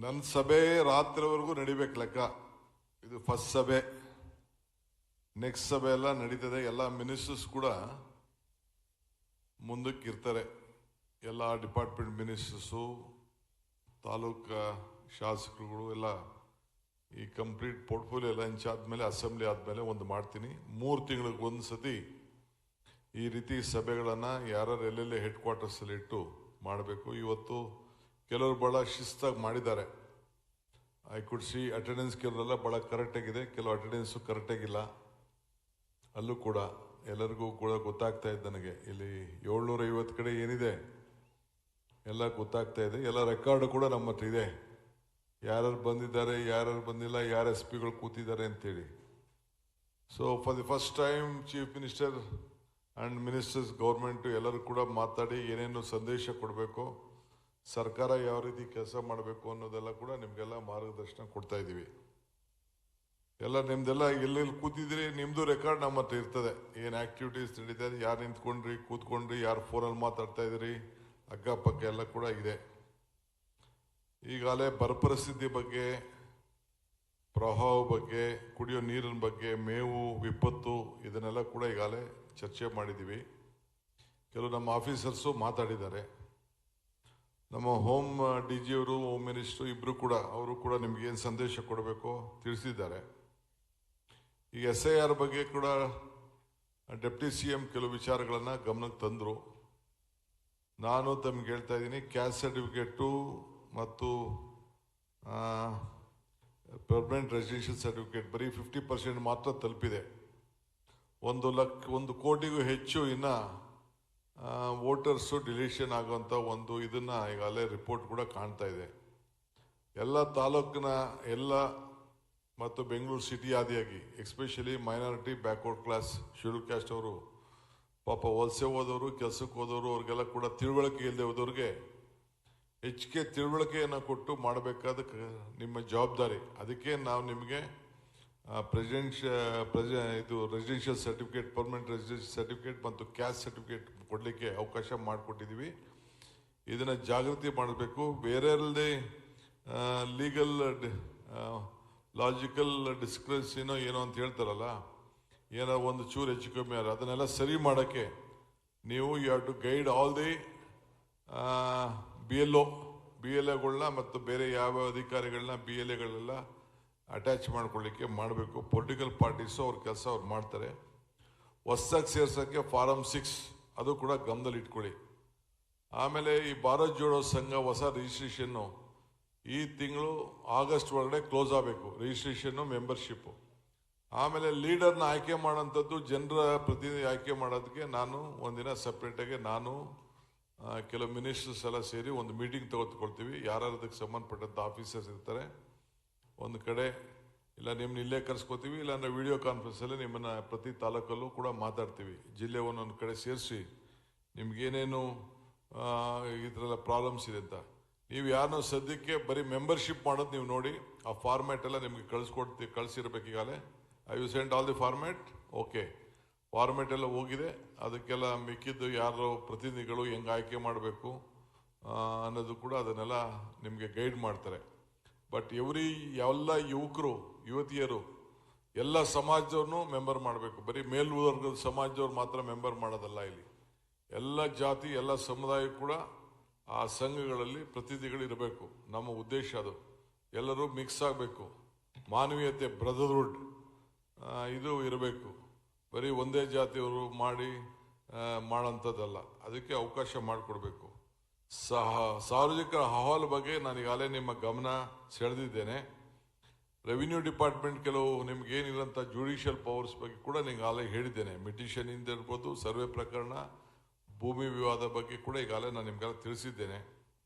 ನನ್ನ ಸಭೆ ರಾತ್ರಿವರೆಗೂ ನಡಿಬೇಕು ಲೆಕ್ಕ. ಇದು ಫಸ್ಟ್ ಸಭೆ. ನೆಕ್ಸ್ಟ್ ಸಭೆ ಎಲ್ಲ ನಡೀತದೆ. ಎಲ್ಲ ಮಿನಿಸ್ಟರ್ಸ್ ಕೂಡ ಮುಂದಕ್ಕೆ ಇರ್ತಾರೆ. ಎಲ್ಲ ಡಿಪಾರ್ಟ್ಮೆಂಟ್ ಮಿನಿಸ್ಟರ್ಸು, ತಾಲೂಕು ಶಾಸಕರುಗಳು ಎಲ್ಲ ಈ ಕಂಪ್ಲೀಟ್ ಪೋರ್ಟ್ಫೋಲಿಯೋ ಎಲ್ಲ ಆದಮೇಲೆ ಅಸೆಂಬ್ಲಿ ಆದಮೇಲೆ ಒಂದು ಮಾಡ್ತೀನಿ. 3 ತಿಂಗಳಿಗೆ ಒಂದು ಸತಿ ಈ ರೀತಿ ಸಭೆಗಳನ್ನು ಯಾರು ಎಲ್ಲೆಲ್ಲೇ ಹೆಡ್ ಕ್ವಾರ್ಟರ್ಸಲ್ಲಿ ಇಟ್ಟು ಮಾಡಬೇಕು. ಇವತ್ತು ಕೆಲವರು ಭಾಳ ಶಿಸ್ತಾಗಿ ಮಾಡಿದ್ದಾರೆ. ಐ ಕುಡ್ ಸಿ ಅಟೆಂಡೆನ್ಸ್ ಕೆಲವರೆಲ್ಲ ಭಾಳ ಕರೆಕ್ಟಾಗಿದೆ, ಕೆಲವು ಅಟೆಂಡೆನ್ಸು ಕರೆಕ್ಟಾಗಿಲ್ಲ. ಅಲ್ಲೂ ಕೂಡ ಎಲ್ಲರಿಗೂ ಕೂಡ ಗೊತ್ತಾಗ್ತಾ ಇದೆ. ನನಗೆ ಇಲ್ಲಿ 750 ಕಡೆ ಏನಿದೆ ಎಲ್ಲ ಗೊತ್ತಾಗ್ತಾ ಇದೆ. ಎಲ್ಲ ರೆಕಾರ್ಡ್ ಕೂಡ ನಮ್ಮ ಹತ್ರ ಇದೆ, ಯಾರ್ಯಾರು ಬಂದಿದ್ದಾರೆ, ಯಾರ್ಯಾರು ಬಂದಿಲ್ಲ, ಯಾರು SP ಗಳು ಕೂತಿದ್ದಾರೆ ಅಂತೇಳಿ. So for the first time chief minister and ministers government ಎಲ್ಲರೂ ಕೂಡ ಮಾತಾಡಿ ಏನೇನು ಸಂದೇಶ ಕೊಡಬೇಕು, ಸರ್ಕಾರ ಯಾವ ರೀತಿ ಕೆಲಸ ಮಾಡಬೇಕು ಅನ್ನೋದೆಲ್ಲ ಕೂಡ ನಿಮಗೆಲ್ಲ ಮಾರ್ಗದರ್ಶನ ಕೊಡ್ತಾ ಇದ್ದೀವಿ. ಎಲ್ಲ ನಿಮ್ದೆಲ್ಲ ಎಲ್ಲೆಲ್ಲಿ ಕೂತಿದ್ದೀರಿ ನಿಮ್ಮದು ರೆಕಾರ್ಡ್ ನಮ್ಮ ಹತ್ರ ಇರ್ತದೆ. ಏನು ಆ್ಯಕ್ಟಿವಿಟೀಸ್ ನಡೀತಾ ಇದೆ, ಯಾರು ನಿಂತ್ಕೊಂಡ್ರಿ, ಕೂತ್ಕೊಂಡ್ರಿ, ಯಾರು ಫೋನಲ್ಲಿ ಮಾತಾಡ್ತಾ ಇದ್ದೀರಿ, ಅಕ್ಕಪಕ್ಕ ಎಲ್ಲ ಕೂಡ ಇದೆ. ಈಗಾಗಲೇ ಬರ ಪರಿಸ್ಥಿತಿ ಬಗ್ಗೆ, ಪ್ರವಾಹ ಬಗ್ಗೆ, ಕುಡಿಯೋ ನೀರಿನ ಬಗ್ಗೆ, ಮೇವು ವಿಪತ್ತು ಇದನ್ನೆಲ್ಲ ಕೂಡ ಈಗಾಗಲೇ ಚರ್ಚೆ ಮಾಡಿದ್ದೀವಿ. ಕೆಲವು ನಮ್ಮ ಆಫೀಸರ್ಸು ಮಾತಾಡಿದ್ದಾರೆ. ನಮ್ಮ ಹೋಮ್ DG ಅವರು, ಹೋಮ್ ಮಿನಿಸ್ಟ್ರು ಇಬ್ಬರು ಕೂಡ ಅವರು ಕೂಡ ನಿಮಗೇನು ಸಂದೇಶ ಕೊಡಬೇಕು ತಿಳಿಸಿದ್ದಾರೆ. ಈ SIR ಬಗ್ಗೆ ಕೂಡ ಡೆಪ್ಟಿ CM ಕೆಲವು ವಿಚಾರಗಳನ್ನು ಗಮನಕ್ಕೆ ತಂದರು. ನಾನು ತಮಗೆ ಹೇಳ್ತಾ ಇದ್ದೀನಿ, ಕ್ಯಾಸ್ಟ್ ಸರ್ಟಿಫಿಕೇಟು ಮತ್ತು ಪರ್ಮನೆಂಟ್ ರೆಸಿಡೆನ್ಷಿಯಲ್ ಸರ್ಟಿಫಿಕೇಟ್ ಬರೀ 50% ಮಾತ್ರ ತಲುಪಿದೆ. 1 ಕೋಟಿಗೂ ಹೆಚ್ಚು ಇನ್ನು ವೋಟರ್ಸು ಡಿಲೀಷನ್ ಆಗುವಂಥ ಒಂದು ಇದನ್ನು ಈಗಾಗಲೇ ರಿಪೋರ್ಟ್ ಕೂಡ ಕಾಣ್ತಾ ಇದೆ. ಎಲ್ಲ ತಾಲೂಕಿನ ಎಲ್ಲ ಮತ್ತು ಬೆಂಗಳೂರು ಸಿಟಿ ಆದಿಯಾಗಿ especially minority, backward class, schedule caste ಅವರು ಪಾಪ ವಲಸೆ ಹೋದವರು, ಕೆಲಸಕ್ಕೆ ಹೋದವರು, ಅವ್ರಿಗೆಲ್ಲ ಕೂಡ ತಿಳುವಳಿಕೆ ಇಲ್ಲದೆ ಹೋದವ್ರಿಗೆ ಹೆಚ್ಚಿಗೆ ತಿಳುವಳಿಕೆಯನ್ನು ಕೊಟ್ಟು ಮಾಡಬೇಕಾದ ನಿಮ್ಮ ಜವಾಬ್ದಾರಿ. ಅದಕ್ಕೆ ನಾವು ನಿಮಗೆ ಇದು residential certificate, permanent residential certificate ಮತ್ತು ಕ್ಯಾಸ್ಟ್ ಸರ್ಟಿಫಿಕೇಟ್ ಕೊಡಲಿಕ್ಕೆ ಅವಕಾಶ ಮಾಡಿಕೊಟ್ಟಿದ್ದೀವಿ. ಇದನ್ನು ಜಾಗೃತಿ ಮಾಡಬೇಕು. ಬೇರೆಯಲ್ಲದೆ ಲೀಗಲ್ ಲಾಜಿಕಲ್ ಡಿಸ್ಕ್ರೆನ್ಸಿನೋ ಏನೋ ಅಂತ ಹೇಳ್ತಾರಲ್ಲ, ಏನೋ ಒಂದು ಚೂರು ಹೆಚ್ಚು ಕಮ್ಮಿ ಆದರೆ ಅದನ್ನೆಲ್ಲ ಸರಿ ಮಾಡೋಕ್ಕೆ ನೀವು you have to guide all the BLOಗಳನ್ನ ಮತ್ತು ಬೇರೆ ಯಾವ ಅಧಿಕಾರಿಗಳನ್ನ BLAಗಳೆಲ್ಲ ಅಟ್ಯಾಚ್ ಮಾಡ್ಕೊಳ್ಳಿಕ್ಕೆ ಮಾಡಬೇಕು. ಪೊಲಿಟಿಕಲ್ ಪಾರ್ಟೀಸು ಅವ್ರ ಕೆಲಸ ಅವ್ರು ಮಾಡ್ತಾರೆ. ಹೊಸದಾಗಿ ಸೇರ್ಸೋಕ್ಕೆ ಫಾರಮ್ 6 ಅದು ಕೂಡ ಗಮನದಲ್ಲಿ ಇಟ್ಕೊಳ್ಳಿ. ಆಮೇಲೆ ಈ ಭಾರತ್ ಜೋಡೋ ಸಂಘ ಹೊಸ ರಿಜಿಸ್ಟ್ರೇಷನ್ನು ಈ ತಿಂಗಳು ಆಗಸ್ಟ್ ಒಳಗಡೆ ಕ್ಲೋಸ್ ಆಗಬೇಕು, ರಿಜಿಸ್ಟ್ರೇಷನ್ನು, ಮೆಂಬರ್ಶಿಪ್ಪು. ಆಮೇಲೆ ಲೀಡರ್ನ ಆಯ್ಕೆ ಮಾಡೋಂಥದ್ದು, ಜನರ ಪ್ರತಿನಿಧಿ ಆಯ್ಕೆ ಮಾಡೋದಕ್ಕೆ ನಾನು ಒಂದಿನ ಸಪ್ರೇಟಾಗಿ ನಾನು ಕೆಲವು ಮಿನಿಸ್ಟರ್ಸ್ ಎಲ್ಲ ಸೇರಿ ಒಂದು ಮೀಟಿಂಗ್ ತೆಗೆದುಕೊಳ್ತೀವಿ. ಯಾರ್ಯಾರದಕ್ಕೆ ಸಂಬಂಧಪಟ್ಟಂಥ ಆಫೀಸರ್ಸ್ ಇರ್ತಾರೆ ಒಂದು ಕಡೆ, ಇಲ್ಲ ನಿಮ್ಮನ್ನ ಇಲ್ಲೇ ಕರೆಸ್ಕೋತೀವಿ, ಇಲ್ಲಾಂದರೆ ವಿಡಿಯೋ ಕಾನ್ಫರೆನ್ಸಲ್ಲಿ ನಿಮ್ಮನ್ನು ಪ್ರತಿ ತಾಲೂಕಲ್ಲೂ ಕೂಡ ಮಾತಾಡ್ತೀವಿ. ಜಿಲ್ಲೆ ಒಂದೊಂದು ಕಡೆ ಸೇರಿಸಿ ನಿಮ್ಗೇನೇನು ಈ ಥರ ಪ್ರಾಬ್ಲಮ್ಸ್ ಇದೆ ಅಂತ. ನೀವು ಯಾರನ್ನೋ ಸದ್ಯಕ್ಕೆ ಬರೀ ಮೆಂಬರ್ಶಿಪ್ ಮಾಡೋದು ನೀವು ನೋಡಿ, ಆ ಫಾರ್ಮ್ಯಾಟ್ ಎಲ್ಲ ನಿಮಗೆ ಕಳಿಸಿರ್ಬೇಕು. ಈಗಾಗಲೇ I you send all the format. Okay, format ಎಲ್ಲ ಹೋಗಿದೆ. ಅದಕ್ಕೆಲ್ಲ ಮಿಕ್ಕಿದ್ದು ಯಾರು ಪ್ರತಿನಿಧಿಗಳು ಹೆಂಗೆ ಆಯ್ಕೆ ಮಾಡಬೇಕು ಅನ್ನೋದು ಕೂಡ ಅದನ್ನೆಲ್ಲ ನಿಮಗೆ ಗೈಡ್ ಮಾಡ್ತಾರೆ. ಬಟ್ ಎಲ್ಲ ಯುವಕರು, ಯುವತಿಯರು, ಎಲ್ಲ ಸಮಾಜದವ್ರನ್ನೂ ಮೆಂಬರ್ ಮಾಡಬೇಕು. ಬರೀ ಮೇಲ್ವರ್ಗದ ಸಮಾಜದವ್ರು ಮಾತ್ರ ಮೆಂಬರ್ ಮಾಡೋದಲ್ಲ. ಇಲ್ಲಿ ಎಲ್ಲ ಜಾತಿ, ಎಲ್ಲ ಸಮುದಾಯ ಕೂಡ ಆ ಸಂಘಗಳಲ್ಲಿ ಪ್ರತಿನಿಧಿಗಳು ಇರಬೇಕು. ನಮ್ಮ ಉದ್ದೇಶ ಅದು. ಎಲ್ಲರೂ ಮಿಕ್ಸ್ ಆಗಬೇಕು. ಮಾನವೀಯತೆ, ಬ್ರದರ್ಹುಡ್ ಇದು ಇರಬೇಕು. ಬರೀ ಒಂದೇ ಜಾತಿಯವರು ಮಾಡೋಂಥದ್ದಲ್ಲ. ಅದಕ್ಕೆ ಅವಕಾಶ ಮಾಡಿಕೊಡ್ಬೇಕು. ಸಾರ್ವಜನಿಕರ ಅಹವಾಲು ಬಗ್ಗೆ ನಾನು ಈಗಾಗಲೇ ನಿಮ್ಮ ಗಮನ ಸೆಳೆದಿದ್ದೇನೆ. ರೆವಿನ್ಯೂ ಡಿಪಾರ್ಟ್ಮೆಂಟ್ ಕೆಲವು ನಿಮ್ಗೇನಿರೋಂಥ ಜುಡಿಷಿಯಲ್ ಪವರ್ಸ್ ಬಗ್ಗೆ ಕೂಡ ಈಗಾಗಲೇ ಹೇಳಿದ್ದೇನೆ. ಮಿಟಿಷನ್ ಇಂದ ಇರ್ಬೋದು, ಸರ್ವೆ ಪ್ರಕರಣ, ಭೂಮಿ ವಿವಾದ ಬಗ್ಗೆ ಕೂಡ ಈಗಾಗಲೇ ನಾನು ನಿಮ್ಗೆಲ್ಲ ತಿಳಿಸಿದ್ದೇನೆ.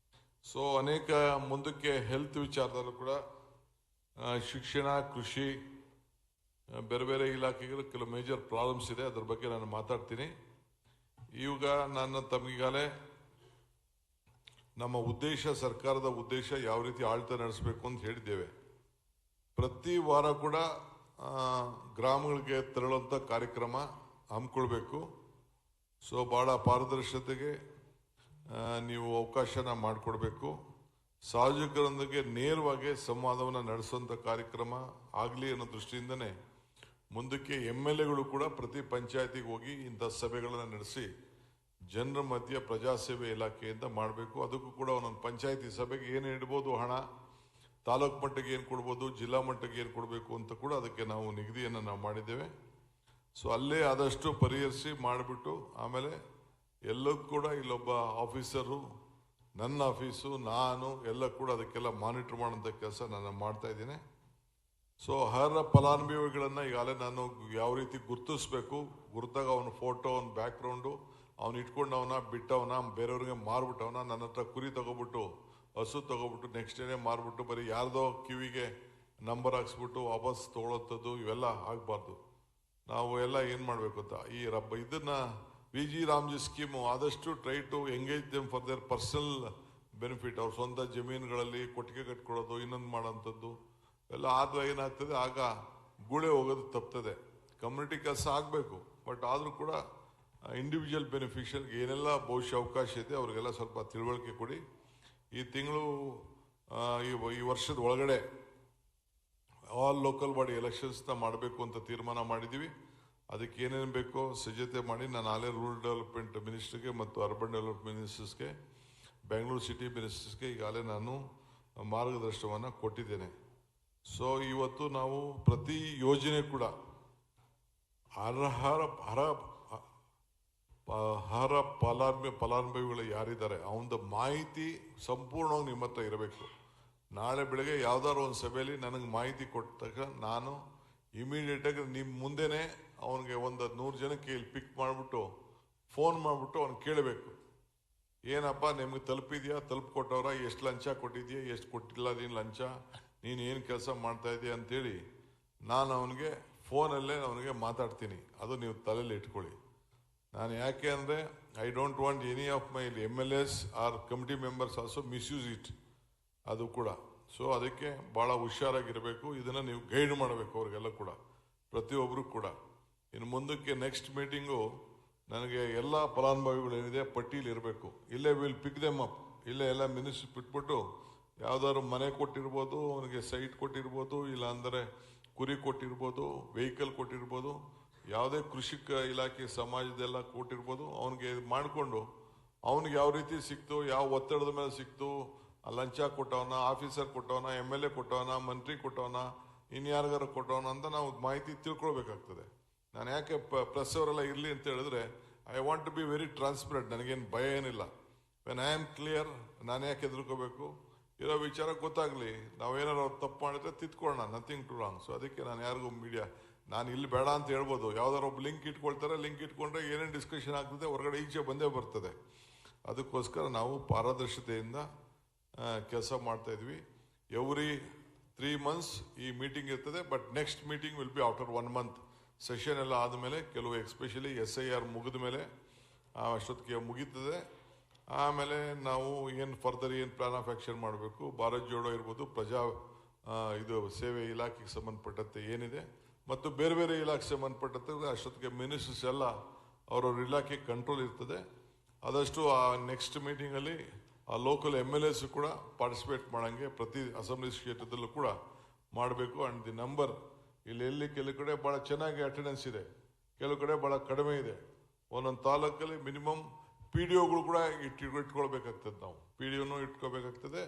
ಸೊ ಅನೇಕ ಮುಂದಕ್ಕೆ ಹೆಲ್ತ್ ವಿಚಾರದಲ್ಲೂ ಕೂಡ ಶಿಕ್ಷಣ, ಕೃಷಿ, ಬೇರೆ ಬೇರೆ ಇಲಾಖೆಗಳು ಕೆಲವು ಮೇಜರ್ ಪ್ರಾಬ್ಲಮ್ಸ್ ಇದೆ. ಅದ್ರ ಬಗ್ಗೆ ನಾನು ಮಾತಾಡ್ತೀನಿ. ಈಗ ನಾನು ತಮಗೀಗಾಗಲೇ ನಮ್ಮ ಉದ್ದೇಶ, ಸರ್ಕಾರದ ಉದ್ದೇಶ ಯಾವ ರೀತಿ ಆಡಳಿತ ನಡೆಸಬೇಕು ಅಂತ ಹೇಳಿದ್ದೇವೆ. ಪ್ರತಿ ವಾರ ಕೂಡ ಗ್ರಾಮಗಳಿಗೆ ತೆರಳುವಂಥ ಕಾರ್ಯಕ್ರಮ ಹಮ್ಮಿಕೊಳ್ಬೇಕು. ಸೊ ಭಾಳ ಪಾರದರ್ಶಕತೆಗೆ ನೀವು ಅವಕಾಶನ ಮಾಡಿಕೊಡ್ಬೇಕು. ಸಾರ್ವಜನಿಕರೊಂದಿಗೆ ನೇರವಾಗಿ ಸಂವಾದವನ್ನು ನಡೆಸುವಂಥ ಕಾರ್ಯಕ್ರಮ ಆಗಲಿ ಅನ್ನೋ ದೃಷ್ಟಿಯಿಂದನೇ ಮುಂದಕ್ಕೆ MLAಗಳು ಕೂಡ ಪ್ರತಿ ಪಂಚಾಯತಿಗೆ ಹೋಗಿ ಇಂಥ ಸಭೆಗಳನ್ನು ನಡೆಸಿ ಜನರ ಮಧ್ಯೆ ಪ್ರಜಾಸೇವೆ ಇಲಾಖೆಯಿಂದ ಮಾಡಬೇಕು. ಅದಕ್ಕೂ ಕೂಡ ಒಂದೊಂದು ಪಂಚಾಯತಿ ಸಭೆಗೆ ಏನು ಇಡ್ಬೋದು ಹಣ, ತಾಲೂಕು ಮಟ್ಟಕ್ಕೆ ಏನು ಕೊಡ್ಬೋದು, ಜಿಲ್ಲಾ ಮಟ್ಟಕ್ಕೆ ಏನು ಕೊಡಬೇಕು ಅಂತ ಕೂಡ ಅದಕ್ಕೆ ನಾವು ನಿಗದಿಯನ್ನು ನಾವು ಮಾಡಿದ್ದೇವೆ. ಸೊ ಅಲ್ಲೇ ಆದಷ್ಟು ಪರಿಹರಿಸಿ ಮಾಡಿಬಿಟ್ಟು ಆಮೇಲೆ ಎಲ್ಲಕ್ಕೂ ಕೂಡ ಇಲ್ಲೊಬ್ಬ ಆಫೀಸರು, ನನ್ನ ಆಫೀಸು, ನಾನು ಎಲ್ಲ ಕೂಡ ಅದಕ್ಕೆಲ್ಲ ಮಾನಿಟರ್ ಮಾಡೋಂಥ ಕೆಲಸ ನಾನು ಮಾಡ್ತಾ ಇದ್ದೀನಿ. ಸೊ ಅರ್ಹ ಫಲಾನುಭವಿಗಳನ್ನು ಈಗಾಗಲೇ ನಾನು ಯಾವ ರೀತಿ ಗುರುತಿಸ್ಬೇಕು, ಗುರುತಾಗ ಅವನ ಫೋಟೋ, ಅವನ ಬ್ಯಾಕ್ಗ್ರೌಂಡು, ಅವ್ನು ಇಟ್ಕೊಂಡವನ ಬಿಟ್ಟವನ, ಬೇರೆಯವ್ರಿಗೆ ಮಾರ್ಬಿಟ್ಟವನ, ನನ್ನ ಹತ್ರ ಕುರಿ ತಗೊಬಿಟ್ಟು ಹಸು ತಗೊಬಿಟ್ಟು ನೆಕ್ಸ್ಟ್ ಡೇನೇ ಮಾರ್ಬಿಟ್ಟು ಬರೀ ಯಾರ್ದೋ ಕಿವಿಗೆ ನಂಬರ್ ಹಾಕ್ಸ್ಬಿಟ್ಟು ವಾಪಸ್ ತೊಗೊಳೋಂಥದ್ದು ಇವೆಲ್ಲ ಆಗಬಾರ್ದು. ನಾವು ಎಲ್ಲ ಏನು ಮಾಡಬೇಕು ಅಂತ ಈ ಇದನ್ನು VG ರಾಮ್ಜಿ ಸ್ಕೀಮು ಆದಷ್ಟು try to engage them for their personal benefit. ಅವ್ರ ಸ್ವಂತ ಜಮೀನುಗಳಲ್ಲಿ ಕೊಟ್ಟಿಗೆ ಕಟ್ಕೊಳ್ಳೋದು, ಇನ್ನೊಂದು ಮಾಡೋಂಥದ್ದು ಎಲ್ಲ ಆದ್ರೂ ಏನಾಗ್ತದೆ, ಆಗ ಗೂಳೆ ಹೋಗೋದು ತಪ್ತದೆ. ಕಮ್ಯುನಿಟಿ ಕೆಲಸ ಆಗಬೇಕು, ಬಟ್ ಆದರೂ ಕೂಡ ಇಂಡಿವಿಜುವಲ್ ಬೆನಿಫಿಷಿಯಲ್ಗೆ ಏನೆಲ್ಲ ಬಹುಶಃ ಅವಕಾಶ ಇದೆ ಅವ್ರಿಗೆಲ್ಲ ಸ್ವಲ್ಪ ತಿಳುವಳಿಕೆ ಕೊಡಿ. ಈ ತಿಂಗಳು ಈ ವರ್ಷದ ಒಳಗಡೆ ಆಲ್ ಲೋಕಲ್ ಬಾಡಿ ಎಲೆಕ್ಷನ್ಸ್ನ ಮಾಡಬೇಕು ಅಂತ ತೀರ್ಮಾನ ಮಾಡಿದ್ದೀವಿ. ಅದಕ್ಕೆ ಏನೇನು ಬೇಕೋ ಸಿದ್ಧತೆ ಮಾಡಿ ನಾನು ಆಲೇ ರೂರಲ್ ಡೆವಲಪ್ಮೆಂಟ್ ಮಿನಿಸ್ಟರ್ಗೆ ಮತ್ತು ಅರ್ಬನ್ ಡೆವಲಪ್ಮೆಂಟ್ ಮಿನಿಸ್ಟರ್ಸ್ಗೆ, ಬೆಂಗಳೂರು ಸಿಟಿ ಮಿನಿಸ್ಟರ್ಸ್ಗೆ ಈಗಾಗಲೇ ನಾನು ಮಾರ್ಗದರ್ಶನವನ್ನು ಕೊಟ್ಟಿದ್ದೇನೆ. ಸೊ ಇವತ್ತು ನಾವು ಪ್ರತಿ ಯೋಜನೆ ಕೂಡ ಅರ್ಹ ಫಲಾನುಭವಿಗಳು ಯಾರಿದ್ದಾರೆ ಅವನ ಮಾಹಿತಿ ಸಂಪೂರ್ಣವಾಗಿ ನಿಮ್ಮ ಹತ್ರ ಇರಬೇಕು. ನಾಳೆ ಬೆಳಗ್ಗೆ ಯಾವ್ದಾದ್ರು ಒಂದು ಸಭೆಯಲ್ಲಿ ನನಗೆ ಮಾಹಿತಿ ಕೊಟ್ಟಾಗ ನಾನು ಇಮಿಡಿಯೇಟಾಗಿ ನಿಮ್ಮ ಮುಂದೆನೇ ಅವನಿಗೆ ಒಂದು 100 ಜನಕ್ಕೆ ಇಲ್ಲಿ ಪಿಕ್ ಮಾಡಿಬಿಟ್ಟು ಫೋನ್ ಮಾಡಿಬಿಟ್ಟು ಅವ್ನು ಕೇಳಬೇಕು, ಏನಪ್ಪ ನಿಮ್ಗೆ ತಲುಪಿದ್ಯಾ, ತಲುಪಿಕೊಟ್ಟವ್ರ, ಎಷ್ಟು ಲಂಚ ಕೊಟ್ಟಿದ್ಯಾ, ಎಷ್ಟು ಕೊಟ್ಟಿಲ್ಲ ನೀನು ಲಂಚ, ನೀನು ಏನು ಕೆಲಸ ಮಾಡ್ತಾ ಇದೆಯಾ ಅಂತೇಳಿ ನಾನು ಅವನಿಗೆ ಫೋನಲ್ಲೇ ಅವನಿಗೆ ಮಾತಾಡ್ತೀನಿ. ಅದು ನೀವು ತಲೆಯಲ್ಲಿ ಇಟ್ಕೊಳ್ಳಿ. ನಾನು ಯಾಕೆ ಅಂದರೆ I don't want any of my MLAs are committee members also misuse it, ಅದು ಕೂಡ. ಸೊ ಅದಕ್ಕೆ ಭಾಳ ಹುಷಾರಾಗಿರಬೇಕು. ಇದನ್ನು ನೀವು ಗೈಡ್ ಮಾಡಬೇಕು ಅವ್ರಿಗೆಲ್ಲ ಕೂಡ, ಪ್ರತಿಯೊಬ್ಬರು ಕೂಡ. ಇನ್ನು ಮುಂದಕ್ಕೆ ನೆಕ್ಸ್ಟ್ ಮೀಟಿಂಗು ನನಗೆ ಎಲ್ಲ ಫಲಾನುಭವಿಗಳು ಏನಿದೆ ಪಟ್ಟಿಲಿ ಇರಬೇಕು. ಇಲ್ಲೇ ವಿಲ್ ಪಿಕ್ ದೆಮ್ ಅಪ್, ಇಲ್ಲೇ ಎಲ್ಲ ಮಿನಿಸ್ಟ್ರಿ ಬಿಟ್ಬಿಟ್ಟು ಯಾವ್ದಾದ್ರು ಮನೆ ಕೊಟ್ಟಿರ್ಬೋದು, ಅವನಿಗೆ ಸೈಟ್ ಕೊಟ್ಟಿರ್ಬೋದು, ಇಲ್ಲ ಅಂದರೆ ಕುರಿ ಕೊಟ್ಟಿರ್ಬೋದು, ವೆಹಿಕಲ್ ಕೊಟ್ಟಿರ್ಬೋದು, ಯಾವುದೇ ಕೃಷಿಕ ಇಲಾಖೆ ಸಮಾಜದೆಲ್ಲ ಕೊಟ್ಟಿರ್ಬೋದು, ಅವನಿಗೆ ಮಾಡಿಕೊಂಡು ಅವನಿಗೆ ಯಾವ ರೀತಿ ಸಿಕ್ತು, ಯಾವ ಒತ್ತಡದ ಮೇಲೆ ಸಿಕ್ತು, ಲಂಚ ಕೊಟ್ಟವನ, ಆಫೀಸರ್ ಕೊಟ್ಟವನ, MLA ಕೊಟ್ಟವನ, ಮಂತ್ರಿ ಕೊಟ್ಟವನ, ಇನ್ಯಾರಿಗಾರು ಕೊಟ್ಟವನ ಅಂತ ನಾವು ಮಾಹಿತಿ ತಿಳ್ಕೊಳ್ಬೇಕಾಗ್ತದೆ. ನಾನು ಯಾಕೆ ಪ್ರೆಸ್ ಅವರೆಲ್ಲ ಇರಲಿ ಅಂತ ಹೇಳಿದ್ರೆ I want to be very transparent. ನನಗೇನು ಭಯ ಏನಿಲ್ಲ. ವೆನ್ ಐ ಆಮ್ ಕ್ಲಿಯರ್, ನಾನು ಯಾಕೆ ಹೆದರ್ಕೋಬೇಕು, ಇರೋ ವಿಚಾರ ಗೊತ್ತಾಗಲಿ. ನಾವೇನಾರು ತಪ್ಪು ಮಾಡಿದ್ರೆ ತಿತ್ಕೊಳ್ಳೋಣ, ನಥಿಂಗ್ ಟು ರಾಂಗ್. ಸೊ ಅದಕ್ಕೆ ನಾನು ಯಾರಿಗೂ ಮೀಡಿಯಾ ನಾನು ಇಲ್ಲಿ ಬೇಡ ಅಂತ ಹೇಳ್ಬೋದು. ಯಾವ್ದಾರು ಒಬ್ಬ ಲಿಂಕ್ ಇಟ್ಕೊಳ್ತಾರೆ, ಲಿಂಕ್ ಇಟ್ಕೊಂಡ್ರೆ ಏನೇನು ಡಿಸ್ಕಷನ್ ಆಗ್ತದೆ ಹೊರಗಡೆ ಈಚೆ ಬಂದೇ ಬರ್ತದೆ. ಅದಕ್ಕೋಸ್ಕರ ನಾವು ಪಾರದರ್ಶತೆಯಿಂದ ಕೆಲಸ ಮಾಡ್ತಾಯಿದ್ವಿ. ಎವ್ರಿ 3 months ಈ ಮೀಟಿಂಗ್ ಇರ್ತದೆ. But next meeting will be after 1 month. Session ಎಲ್ಲ ಆದಮೇಲೆ ಕೆಲವು ಎಸ್ಪೆಷಲಿ SIR ಮುಗಿದ ಮೇಲೆ ಅಷ್ಟೊತ್ತಿಗೆ ಮುಗೀತದೆ. ಆಮೇಲೆ ನಾವು ಏನು ಫರ್ದರ್ ಏನು ಪ್ಲಾನ್ ಆಫ್ ಆ್ಯಕ್ಷನ್ ಮಾಡಬೇಕು, ಭಾರತ್ ಜೋಡೋ ಇರ್ಬೋದು, ಇದು ಸೇವೆ ಇಲಾಖೆಗೆ ಸಂಬಂಧಪಟ್ಟಂತೆ ಏನಿದೆ ಮತ್ತು ಬೇರೆ ಬೇರೆ ಇಲಾಖೆ ಸಂಬಂಧಪಟ್ಟಂತೆ ಅಷ್ಟೊತ್ತಿಗೆ ಮಿನಿಸ್ಟರ್ಸ್ ಎಲ್ಲ ಅವರವ್ರ ಇಲಾಖೆ ಕಂಟ್ರೋಲ್ ಇರ್ತದೆ. ಆದಷ್ಟು ಆ ನೆಕ್ಸ್ಟ್ ಮೀಟಿಂಗಲ್ಲಿ ಆ ಲೋಕಲ್ MLAs ಕೂಡ ಪಾರ್ಟಿಸಿಪೇಟ್ ಮಾಡೋಂಗೆ ಪ್ರತಿ ಅಸೆಂಬ್ಲಿ ಕ್ಷೇತ್ರದಲ್ಲೂ ಕೂಡ ಮಾಡಬೇಕು. ಆ್ಯಂಡ್ ದಿ ನಂಬರ್ ಇಲ್ಲಿ ಕೆಲವು ಕಡೆ ಭಾಳ ಚೆನ್ನಾಗಿ ಅಟೆಂಡೆನ್ಸ್ ಇದೆ, ಕೆಲವು ಕಡೆ ಭಾಳ ಕಡಿಮೆ ಇದೆ. ಒಂದೊಂದು ತಾಲೂಕಲ್ಲಿ ಮಿನಿಮಮ್ PDOಗಳು ಕೂಡ ಇಟ್ಕೊಳ್ಬೇಕಾಗ್ತದೆ. ನಾವು PDOನೂ ಇಟ್ಕೋಬೇಕಾಗ್ತದೆ,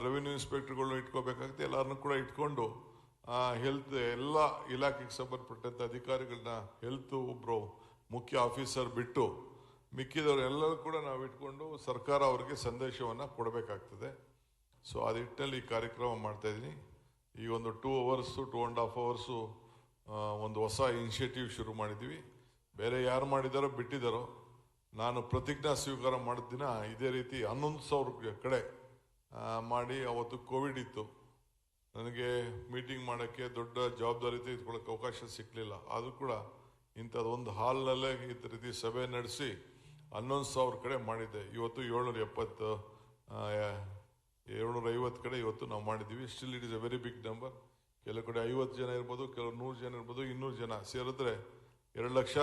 ರೆವಿನ್ಯೂ ಇನ್ಸ್ಪೆಕ್ಟರ್ಗಳನ್ನೂ ಇಟ್ಕೋಬೇಕಾಗ್ತದೆ. ಎಲ್ಲರನ್ನೂ ಕೂಡ ಇಟ್ಕೊಂಡು ಹೆಲ್ತ್ ಎಲ್ಲ ಇಲಾಖೆಗೆ ಸಂಬಂಧಪಟ್ಟಂಥ ಅಧಿಕಾರಿಗಳನ್ನ, ಹೆಲ್ತ್ ಒಬ್ಬರು ಮುಖ್ಯ ಆಫೀಸರ್ ಬಿಟ್ಟು ಮಿಕ್ಕಿದವರು ಎಲ್ಲರೂ ಕೂಡ ನಾವು ಇಟ್ಕೊಂಡು ಸರ್ಕಾರ ಅವರಿಗೆ ಸಂದೇಶವನ್ನು ಕೊಡಬೇಕಾಗ್ತದೆ. ಸೊ ಆ ನಿಟ್ಟಿನಲ್ಲಿ ಈ ಕಾರ್ಯಕ್ರಮ ಮಾಡ್ತಾಯಿದ್ದೀನಿ. ಈ ಒಂದು 2 hours 2.5 hours ಒಂದು ಹೊಸ ಇನಿಷಿಯೇಟಿವ್ ಶುರು ಮಾಡಿದ್ದೀವಿ. ಬೇರೆ ಯಾರು ಮಾಡಿದಾರೋ ಬಿಟ್ಟಿದ್ದಾರೋ, ನಾನು ಪ್ರತಿಜ್ಞಾ ಸ್ವೀಕಾರ ಮಾಡಿದ ದಿನ ಇದೇ ರೀತಿ 11,000 ಕಡೆ ಮಾಡಿ, ಅವತ್ತು ಕೋವಿಡ್ ಇತ್ತು, ನನಗೆ ಮೀಟಿಂಗ್ ಮಾಡೋಕ್ಕೆ ದೊಡ್ಡ ಜವಾಬ್ದಾರಿ ತೆಗೆದುಕೊಳ್ಳೋಕ್ಕೆ ಅವಕಾಶ ಸಿಕ್ಕಲಿಲ್ಲ. ಆದರೂ ಕೂಡ ಇಂಥದ್ದೊಂದು ಹಾಲ್ನಲ್ಲೇ ಈ ರೀತಿ ಸಭೆ ನಡೆಸಿ 11,000 ಕಡೆ ಮಾಡಿದ್ದೆ. ಇವತ್ತು 750 ಕಡೆ ಇವತ್ತು ನಾವು ಮಾಡಿದ್ದೀವಿ. Still it is a very big number. ಕೆಲವು ಕಡೆ 50 ಜನ ಇರ್ಬೋದು, ಕೆಲವು 100 ಜನ ಇರ್ಬೋದು, 200 ಜನ ಸೇರಿದ್ರೆ 2 ಲಕ್ಷ.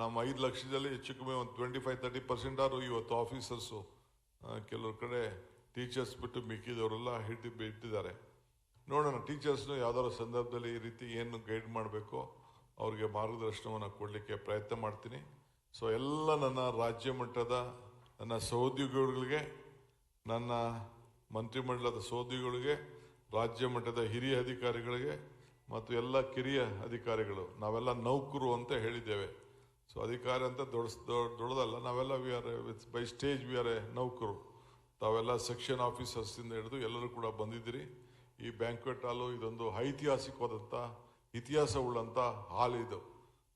ನಮ್ಮ 5 ಲಕ್ಷದಲ್ಲಿ ಹೆಚ್ಚು ಕಮ್ಮಿ ಒಂದು 25-30% ಇವತ್ತು ಆಫೀಸರ್ಸು, ಕೆಲವ್ರ ಕಡೆ ಟೀಚರ್ಸ್ ಬಿಟ್ಟು ಮಿಕ್ಕಿದವರೆಲ್ಲ ಬಿಟ್ಟಿದ್ದಾರೆ. ನೋಡೋಣ, ಟೀಚರ್ಸ್ನು ಯಾವ್ದಾದ್ರು ಸಂದರ್ಭದಲ್ಲಿ ಈ ರೀತಿ ಏನು ಗೈಡ್ ಮಾಡಬೇಕೋ ಅವ್ರಿಗೆ ಮಾರ್ಗದರ್ಶನವನ್ನು ಕೊಡಲಿಕ್ಕೆ ಪ್ರಯತ್ನ ಮಾಡ್ತೀನಿ. ಸೊ ಎಲ್ಲ ನನ್ನ ರಾಜ್ಯ ಮಟ್ಟದ ನನ್ನ ಸಹೋದ್ಯೋಗಿಗಳಿಗೆ, ನನ್ನ ಮಂತ್ರಿಮಂಡಲದ ಸಹೋದ್ಯೋಗಿಗಳಿಗೆ, ರಾಜ್ಯ ಮಟ್ಟದ ಹಿರಿಯ ಅಧಿಕಾರಿಗಳಿಗೆ ಮತ್ತು ಎಲ್ಲ ಕಿರಿಯ ಅಧಿಕಾರಿಗಳು, ನಾವೆಲ್ಲ ನೌಕರು ಅಂತ ಹೇಳಿದ್ದೇವೆ. ಸೊ ಅಧಿಕಾರಿ ಅಂತ ದೊಡ್ಡದಲ್ಲ, ನಾವೆಲ್ಲ we are by stage we are a ನೌಕರು. ತಾವೆಲ್ಲ ಸೆಕ್ಷನ್ ಆಫೀಸರ್ಸಿಂದ ಹಿಡಿದು ಎಲ್ಲರೂ ಕೂಡ ಬಂದಿದ್ದೀರಿ. ಈ ಬ್ಯಾಂಕ್ವೆಟ್ ಹಾಲು ಇದೊಂದು ಐತಿಹಾಸಿಕವಾದಂಥ ಇತಿಹಾಸ ಉಳ್ಳಂಥ ಹಾಲ್ ಇದು.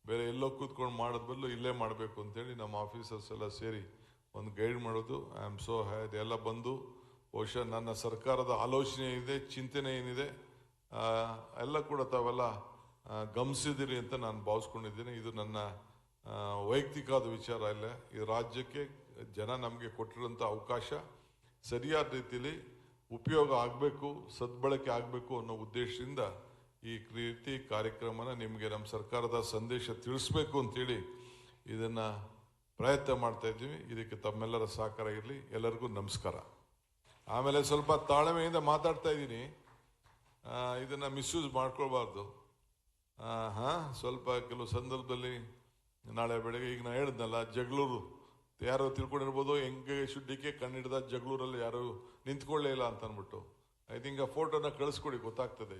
ಬೇರೆ ಎಲ್ಲೋ ಕೂತ್ಕೊಂಡು ಮಾಡೋದ್ ಬದಲು ಇಲ್ಲೇ ಮಾಡಬೇಕು ಅಂತೇಳಿ ನಮ್ಮ ಆಫೀಸರ್ಸ್ ಎಲ್ಲ ಸೇರಿ ಒಂದು ಗೈಡ್ ಮಾಡೋದು. I am so happy. ಎಲ್ಲ ಬಂದು ಬಹುಶಃ ನನ್ನ ಸರ್ಕಾರದ ಆಲೋಚನೆ ಏನಿದೆ, ಚಿಂತನೆ ಏನಿದೆ ಎಲ್ಲ ಕೂಡ ತಾವೆಲ್ಲ ಗಮನಿಸಿದಿರಿ ಅಂತ ನಾನು ಭಾವಿಸ್ಕೊಂಡಿದ್ದೀನಿ. ಇದು ನನ್ನ ವೈಯಕ್ತಿಕವಾದ ವಿಚಾರ ಇಲ್ಲ. ಈ ರಾಜ್ಯಕ್ಕೆ ಜನ ನಮಗೆ ಕೊಟ್ಟಿರೋಂಥ ಅವಕಾಶ ಸರಿಯಾದ ರೀತಿಯಲ್ಲಿ ಉಪಯೋಗ ಆಗಬೇಕು, ಸದ್ಬಳಕೆ ಆಗಬೇಕು ಅನ್ನೋ ಉದ್ದೇಶದಿಂದ ಈ ರೀತಿ ಕಾರ್ಯಕ್ರಮನ ನಿಮಗೆ ನಮ್ಮ ಸರ್ಕಾರದ ಸಂದೇಶ ತಿಳಿಸ್ಬೇಕು ಅಂತೇಳಿ ಇದನ್ನು ಪ್ರಯತ್ನ ಮಾಡ್ತಾ ಇದ್ದೀವಿ. ಇದಕ್ಕೆ ತಮ್ಮೆಲ್ಲರ ಸಹಕಾರ ಇರಲಿ. ಎಲ್ಲರಿಗೂ ನಮಸ್ಕಾರ. ಆಮೇಲೆ ಸ್ವಲ್ಪ ತಾಳ್ಮೆಯಿಂದ ಮಾತಾಡ್ತಾ ಇದ್ದೀನಿ, ಇದನ್ನು ಮಿಸ್ಯೂಸ್ ಮಾಡ್ಕೊಳ್ಬಾರ್ದು. ಸ್ವಲ್ಪ ಕೆಲವು ಸಂದರ್ಭದಲ್ಲಿ ನಾಳೆ ಬೆಳಗ್ಗೆ ಈಗ ನಾನು ಹೇಳಿದ್ನಲ್ಲ, ಜಗಳೂರು ಯಾರೋ ತಿಳ್ಕೊಂಡಿರ್ಬೋದು, ಹೆಂಗೆ ಶುದ್ಧಿಕೆ ಕಣ್ಣಿಡ್ದ ಜಗಳೂರಲ್ಲಿ ಯಾರು ನಿಂತ್ಕೊಳ್ಳೇ ಇಲ್ಲ ಅಂತ ಅಂದ್ಬಿಟ್ಟು. ಐ ಥಿಂಕ್ ಆ ಫೋಟೋನ ಕಳಿಸ್ಕೊಡಿ, ಗೊತ್ತಾಗ್ತದೆ.